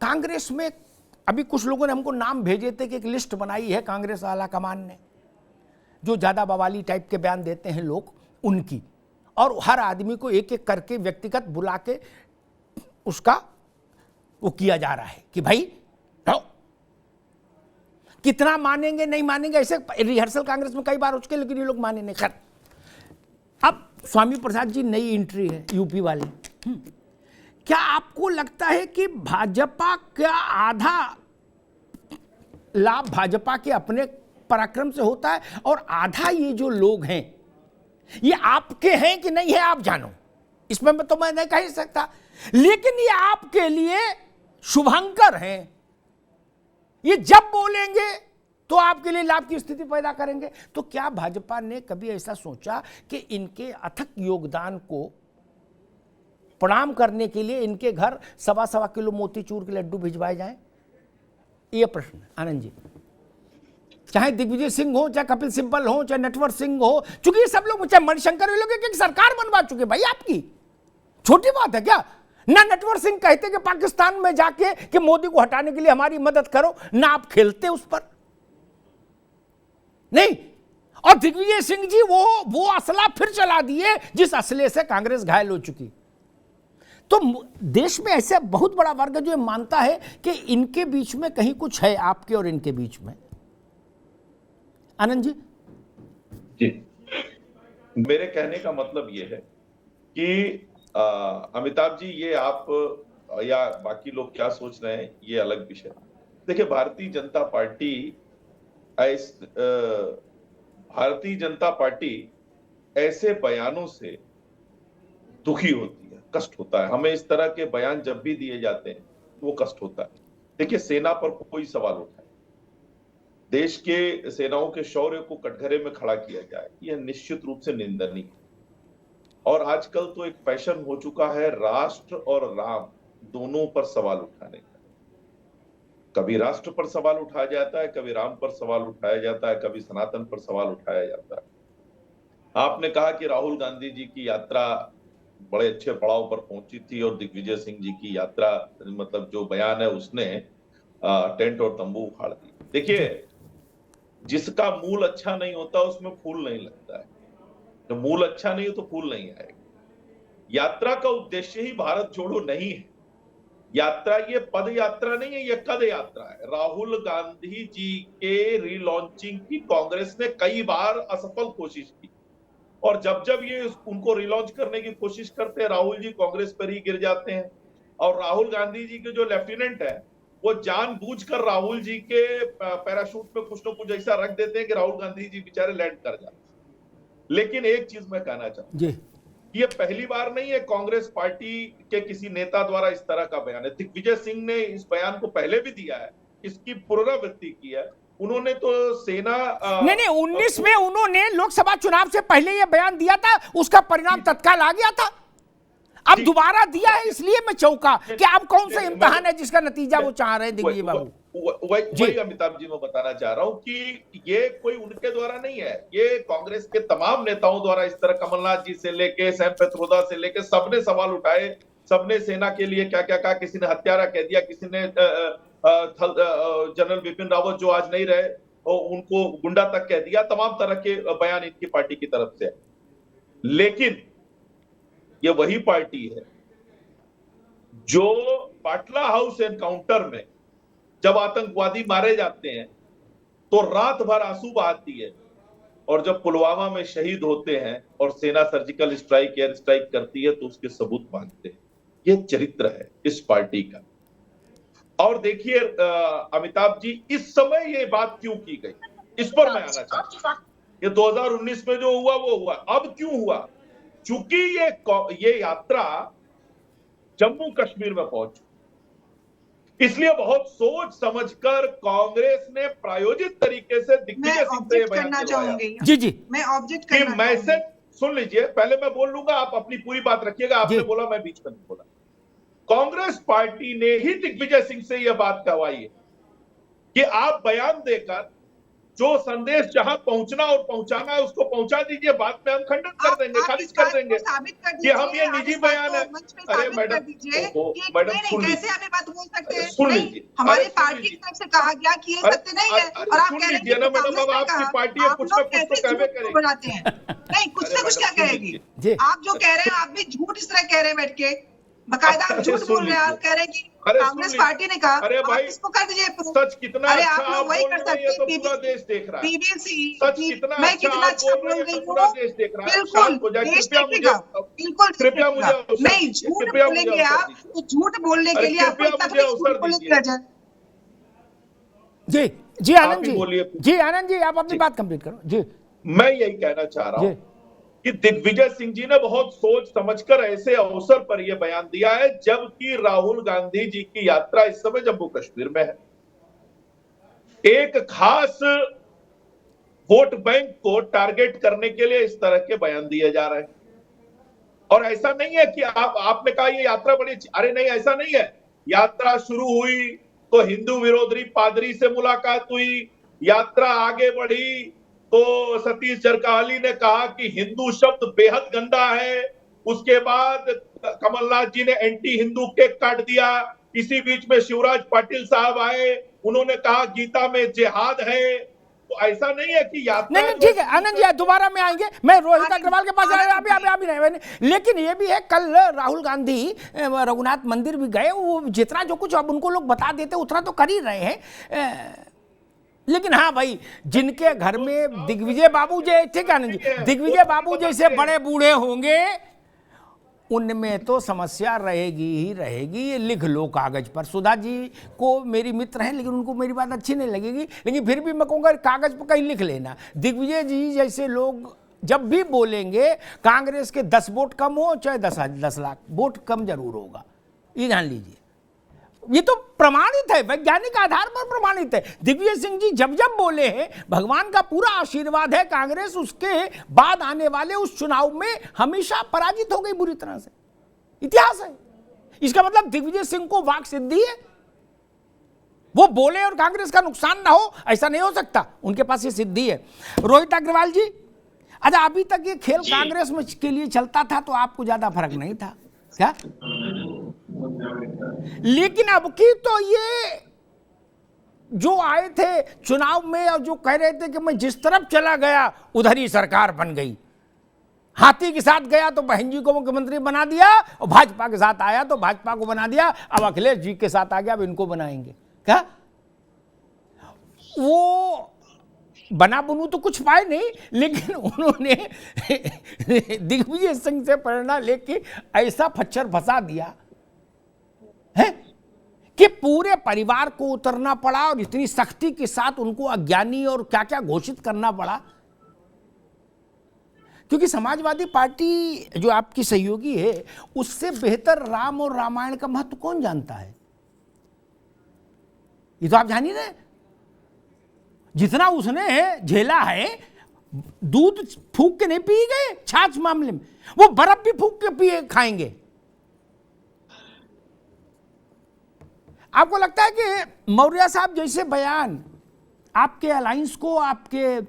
कांग्रेस में अभी कुछ लोगों ने हमको नाम भेजे थे कि एक लिस्ट बनाई है कांग्रेस आला कमान ने, जो ज्यादा बवाली टाइप के बयान देते हैं लोग उनकी, और हर आदमी को एक एक करके व्यक्तिगत बुला के उसका वो किया जा रहा है कि भाई लो। कितना मानेंगे नहीं मानेंगे ऐसे रिहर्सल कांग्रेस में कई बार उसके, लेकिन ये लोग माने नहीं। खैर, अब स्वामी प्रसाद जी नई एंट्री है यूपी वाली। क्या आपको लगता है कि भाजपा का आधा लाभ भाजपा के अपने पराक्रम से होता है और आधा ये जो लोग हैं ये आपके हैं कि नहीं है आप जानो, इसमें तो मैं नहीं कह सकता, लेकिन ये आपके लिए शुभंकर हैं। ये जब बोलेंगे तो आपके लिए लाभ की स्थिति पैदा करेंगे। तो क्या भाजपा ने कभी ऐसा सोचा कि इनके अथक योगदान को प्रणाम करने के लिए इनके घर 1.25 किलो मोतीचूर के लड्डू भिजवाए जाएं? ये प्रश्न आनंद जी, चाहे दिग्विजय सिंह हो, चाहे कपिल सिब्बल हो, चाहे नटवर सिंह हो, चूंकि ये सब लोग, चाहे मणिशंकर, ये लोग एक सरकार बनवा चुके भाई आपकी, छोटी बात है क्या? ना नटवर सिंह कहते कि पाकिस्तान में जाके कि मोदी को हटाने के लिए हमारी मदद करो, ना आप खेलते उस पर नहीं। और दिग्विजय सिंह जी वो असला फिर चला दिए जिस असले से कांग्रेस घायल हो चुकी। तो देश में ऐसा बहुत बड़ा वर्ग जो मानता है कि इनके बीच में कहीं कुछ है, आपके और इनके बीच में। आनंद जी जी, मेरे कहने का मतलब यह है कि अमिताभ जी, ये आप या बाकी लोग क्या सोच रहे हैं ये अलग विषय। देखिए, भारतीय जनता पार्टी ऐसे बयानों से दुखी होती है, कष्ट होता है। हमें इस तरह के बयान जब भी दिए जाते हैं वो कष्ट होता है। देखिए, सेना पर कोई सवाल उठाए, देश के सेनाओं के शौर्य को कटघरे में खड़ा किया जाए, यह निश्चित रूप से निंदनीय है। और आजकल तो एक फैशन हो चुका है राष्ट्र और राम दोनों पर सवाल उठाने का। कभी राष्ट्र पर सवाल उठाया जाता है, कभी राम पर सवाल उठाया जाता है, कभी सनातन पर सवाल उठाया जाता है। आपने कहा कि राहुल गांधी जी की यात्रा बड़े अच्छे पड़ाव पर पहुंची थी और दिग्विजय सिंह जी की यात्रा, मतलब जो बयान है उसने टेंट और तंबू उखाड़ दी। देखिए, जिसका मूल अच्छा नहीं होता उसमें फूल नहीं लगता है। तो मूल अच्छा नहीं हो तो फूल नहीं आएगा। यात्रा का उद्देश्य ही भारत जोड़ो नहीं है। यात्रा ये पद यात्रा नहीं है, ये कद यात्रा है। राहुल गांधी जी के रीलॉन्चिंग की कांग्रेस ने कई बार असफल कोशिश की, और जब जब ये उनको रिलॉन्च करने की कोशिश करते हैं, राहुल जी कांग्रेस पर ही गिर जाते हैं। और राहुल गांधी जी के जो लेफ्टिनेंट है वो जानबूझकर राहुल जी के पैराशूट में कुछ न कुछ ऐसा रख देते हैं कि राहुल गांधी जी बेचारे लैंड कर जाते हैं। लेकिन एक चीज मैं कहना चाहता हूं, ये पहली बार नहीं है कांग्रेस पार्टी के किसी नेता द्वारा इस तरह का बयान है। दिग्विजय सिंह ने इस बयान को पहले भी दिया है, इसकी पुनरावृत्ति की है। उन्होंने तो सेना नहीं 19 में उन्होंने लोकसभा चुनाव से पहले यह बयान दिया था, उसका परिणाम तत्काल आ गया था। अब दोबारा दिया है, इसलिए मैं चौंका कि अब कौन सा इम्तिहान है जिसका नतीजा वो चाह रहे हैं दिग्विजय बाबू। वही अमिताभ जी मैं बताना चाह रहा हूं कि ये कोई उनके द्वारा नहीं है, ये कांग्रेस के तमाम नेताओं द्वारा इस तरह, कमलनाथ जी से लेके सैम पेत्रोदा से लेके सबने सवाल उठाए, सबने सेना के लिए क्या क्या कहा। किसी ने हत्यारा कह दिया, किसी ने जनरल बिपिन रावत जो आज नहीं रहे उनको गुंडा तक कह दिया। तमाम तरह के बयान इनकी पार्टी की तरफ से। लेकिन ये वही पार्टी है जो पाटला हाउस एनकाउंटर में जब आतंकवादी मारे जाते हैं तो रात भर आंसू बहाती है, और जब पुलवामा में शहीद होते हैं और सेना सर्जिकल स्ट्राइक, एयर स्ट्राइक करती है तो उसके सबूत मांगते हैं। यह चरित्र है इस पार्टी का। और देखिए अमिताभ जी, इस समय ये बात क्यों की गई, इस पर मैं आना चाहता हूं। ये 2019 में जो हुआ वो हुआ, अब क्यों हुआ? चूंकि ये यात्रा जम्मू कश्मीर में पहुंची, इसलिए बहुत सोच समझकर कांग्रेस ने प्रायोजित तरीके से दिग्विजय सिंह से बयान दिलवाया। जी मैं ऑब्जेक्ट करना मैसेज सुन लीजिए, पहले मैं बोल लूंगा, आप अपनी पूरी बात रखिएगा। आपने बोला, मैं बीच में नहीं बोला। कांग्रेस पार्टी ने ही दिग्विजय सिंह से यह बात कहवाई है कि आप बयान देकर जो संदेश जहां पहुंचना और पहुंचाना है उसको पहुंचा दीजिए, बाद में हम खंडन कर देंगे, खारिज कर देंगे कि हम ये निजी बयान है। अरे मैडम, मैडम सुन लीजिए, कैसे आप ये बात बोल सकते हैं? सुन लीजिए, हमारी पार्टी की तरफ से कहा गया कि ये सत्य नहीं है, और आप कह रहे हैं ना मैडम, अब आपकी पार्टी है, कुछ ना कुछ तो कहवे करेगी। बनाते हैं नहीं, कुछ ना कुछ क्या कहेगी? आप जो कह रहे हैं, आप भी झूठ इस तरह कह रहे हैं बैठ के, बकायदा आप झूठ बोल रहे हैं। आप कह रहे हैं कि कांग्रेस पार्टी ने कहा, अरे भाई इसको कर दीजिए। सच कितना अरे अच्छा आप लोग वही कर सकते हैं, तो पूरा देश देख रहा है। बीबीसी, सच कितना मैं कितना अच्छा बोल रही हूँ, पूरा देश देख रहा है। बिल्कुल देश देखेगा, बिल्कुल कृपया मुझे नहीं, झूठ बोलेंगे आप तो झूठ बोलने के लिए आपको इतना तो झूठ बोलने दिया जाए। जी जी आनंद जी, जी आनंद जी, आप अपनी बात कंप्लीट करो जी। मैं यही कहना चाह रहा हूं कि दिग्विजय सिंह जी ने बहुत सोच समझकर ऐसे अवसर पर यह बयान दिया है, जबकि राहुल गांधी जी की यात्रा इस समय जम्मू कश्मीर में है। एक खास वोट बैंक को टारगेट करने के लिए इस तरह के बयान दिए जा रहे हैं। और ऐसा नहीं है कि आपने कहा ये यात्रा बड़ी अच्छी, अरे नहीं, ऐसा नहीं है। यात्रा शुरू हुई तो हिंदू विरोधी पादरी से मुलाकात हुई, यात्रा आगे बढ़ी तो सतीश जारकिहोली ने कहा कि हिंदू शब्द बेहद गंदा है। उसके बाद कमलनाथ जी ने एंटी हिंदू केक काट दिया। इसी बीच में शिवराज पाटिल साहब आए, उन्होंने कहा गीता में जिहाद है। तो ऐसा नहीं है कि यात्रा नहीं ठीक है आनंद जी, दोबारा में आएंगे, मैं रोहित अग्रवाल के पास आया अभी नहीं। लेकिन ये भी है, कल राहुल गांधी रघुनाथ मंदिर भी गए, वो जितना जो कुछ अब उनको लोग बता देते उतना तो कर ही रहे हैं। लेकिन हाँ भाई, जिनके घर में दिग्विजय बाबू जैसे, ठीक है आनंद जी, दिग्विजय बाबू जैसे बड़े बूढ़े होंगे, उनमें तो समस्या रहेगी ही रहेगी। ये लिख लो कागज पर। सुधा जी को मेरी मित्र हैं, लेकिन उनको मेरी बात अच्छी नहीं लगेगी, लेकिन फिर भी मैं कहूँगा कागज पर कहीं लिख लेना। दिग्विजय जी जैसे लोग जब भी बोलेंगे, कांग्रेस के 10 वोट कम हो चाहे 10 लाख वोट कम जरूर होगा, ये जान लीजिए। ये तो प्रमाणित है, वैज्ञानिक आधार पर प्रमाणित है। दिग्विजय सिंह जी जब जब बोले हैं, भगवान का पूरा आशीर्वाद है, कांग्रेस उसके बाद आने वाले उस चुनाव में हमेशा पराजित हो गई बुरी तरह से, इतिहास है। इसका मतलब दिग्विजय सिंह को वाक सिद्धि है, वो बोले और कांग्रेस का नुकसान ना हो, ऐसा नहीं हो सकता, उनके पास ये सिद्धि है। रोहित अग्रवाल जी, अच्छा अभी तक ये खेल कांग्रेस में के लिए चलता था तो आपको ज्यादा फर्क नहीं था क्या? लेकिन अब की तो ये जो आए थे चुनाव में और जो कह रहे थे कि मैं जिस तरफ चला गया उधर ही सरकार बन गई, हाथी के साथ गया तो बहन जी को मुख्यमंत्री बना दिया, और भाजपा के साथ आया तो भाजपा को बना दिया, अब अखिलेश जी के साथ आ गया, अब इनको बनाएंगे क्या? वो बना बनू तो कुछ पाए नहीं, लेकिन उन्होंने दिग्विजय सिंह से प्रेरणा लेके ऐसा फच्चर फंसा दिया है कि पूरे परिवार को उतरना पड़ा और इतनी सख्ती के साथ उनको अज्ञानी और क्या क्या घोषित करना पड़ा। क्योंकि समाजवादी पार्टी जो आपकी सहयोगी है, उससे बेहतर राम और रामायण का महत्व कौन जानता है? ये तो आप जान ही रहे, जितना उसने झेला है, दूध फूंक के नहीं पी गए छाछ मामले में, वो बर्फ भी फूंक के पिए खाएंगे। आपको लगता है कि मौर्य साहब जैसे बयान आपके अलायंस को, आपके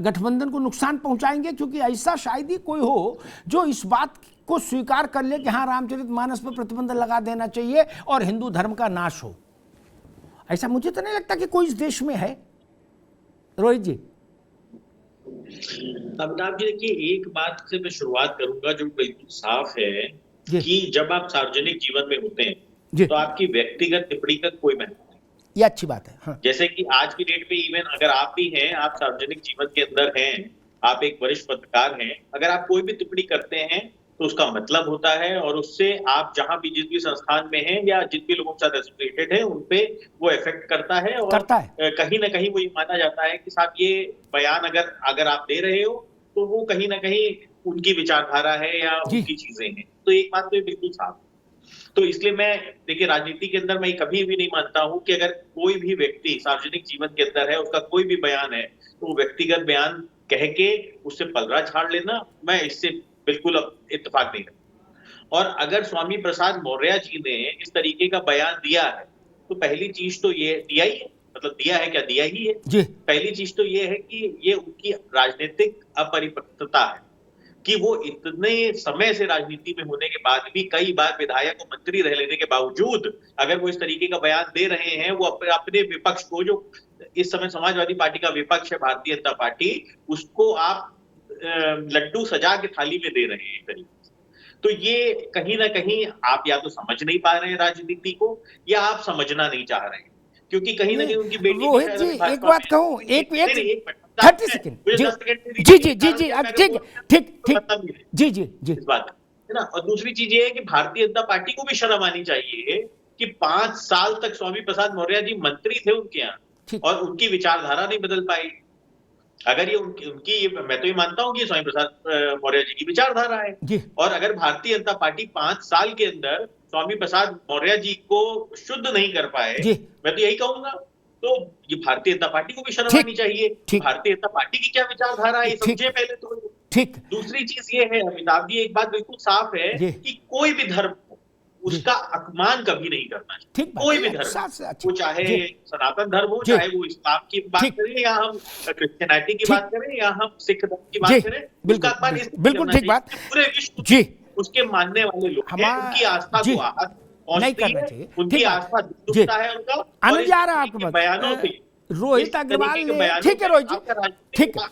गठबंधन को नुकसान पहुंचाएंगे? क्योंकि ऐसा शायद ही कोई हो जो इस बात को स्वीकार कर ले कि हाँ, रामचरितमानस पर प्रतिबंध लगा देना चाहिए और हिंदू धर्म का नाश हो। ऐसा मुझे तो नहीं लगता कि कोई इस देश में है। रोहित जी। अमिताभ जी, देखिए, एक बात से मैं शुरुआत करूंगा जो बिल्कुल साफ है कि जब आप सार्वजनिक जीवन में होते हैं तो आपकी व्यक्तिगत टिप्पणी का कोई महत्व नहीं। ये अच्छी बात है। हाँ। जैसे कि आज की डेट में इवन अगर आप भी हैं, आप सार्वजनिक जीवन के अंदर हैं, आप एक वरिष्ठ पत्रकार हैं, अगर आप कोई भी टिप्पणी करते हैं तो उसका मतलब होता है, और उससे आप जहां भी जिस भी संस्थान में हैं या जिन भी लोगों के साथ एसोसिएटेड है, उनपे वो इफेक्ट करता है। और कहीं ना कहीं वो ये माना जाता है कि साहब ये बयान अगर आप दे रहे हो तो वो कहीं ना कहीं उनकी विचारधारा है या उनकी चीजें हैं। तो एक बात तो ये बिल्कुल साफ है। तो इसलिए मैं, देखिए, राजनीति के अंदर मैं कभी भी नहीं मानता हूं कि अगर कोई भी व्यक्ति सार्वजनिक जीवन के अंदर है, उसका कोई भी बयान है, तो वो व्यक्तिगत बयान कह के उससे पलड़ा झाड़ लेना, मैं इससे बिल्कुल इत्तेफाक नहीं करता। और अगर स्वामी प्रसाद मौर्य जी ने इस तरीके का बयान दिया है तो पहली चीज तो ये दिया ही है, मतलब दिया है क्या? दिया ही है। जी। पहली चीज तो ये है कि ये उनकी राजनीतिक अपरिपक्वता है कि वो इतने समय से राजनीति में होने के बाद भी कई बार विधायक और मंत्री रह लेने के बावजूद अगर वो इस तरीके का बयान दे रहे हैं, वो अपने विपक्ष को, जो इस समय समाजवादी पार्टी का विपक्ष है भारतीय जनता पार्टी, उसको आप लड्डू सजा के थाली में दे रहे हैं एक तरीके से। तो ये कहीं ना कहीं आप या तो समझ नहीं पा रहे हैं राजनीति को, या आप समझना नहीं चाह रहे हैं, क्योंकि कहीं ना कहीं उनकी बेटी रोहित जी एक बात कहूं, एक 30 सेकंड जी जी जी जी अब ठीक ठीक ठीक जी जी जी इस बात है ना। और दूसरी चीज ये है कि भारतीय जनता पार्टी को भी शर्म आनी चाहिए कि 5 साल तक स्वामी प्रसाद मौर्य जी मंत्री थे उनके यहाँ और उनकी विचारधारा नहीं बदल पाई। अगर ये उनकी मैं तो ये मानता हूं कि स्वामी प्रसाद मौर्य जी की विचारधारा है, और अगर भारतीय जनता पार्टी 5 साल के अंदर स्वामी प्रसाद मौर्य जी को शुद्ध नहीं कर पाए, मैं तो यही कहूंगा, तो ये भारतीय जनता पार्टी को भी शर्म आनी चाहिए। भारतीय जनता पार्टी की क्या विचारधारा है ये समझे पहले तो। ठीक। दूसरी चीज ये है अमिताभ जी, एक बात बिल्कुल साफ है कि कोई भी धर्म उसका अपमान कभी नहीं करना चाहिए। कोई भी धर्म, वो चाहे सनातन धर्म हो, चाहे वो इस्लाम की बात करें या हम क्रिश्चियनिटी की बात करें या हम सिख धर्म की बात करें, उसका अपमान बिल्कुल ठीक बात। पूरे विश्व जी उसके मानने वाले लोग हैं, उनकी आस्था को आहत पहुंचती है, उनकी आस्था दुखता है उनका। आनंद आ रहा है आपको बयानों से, रोहित अग्रवाल ने, ठीक है रोहित जी, ठीक है।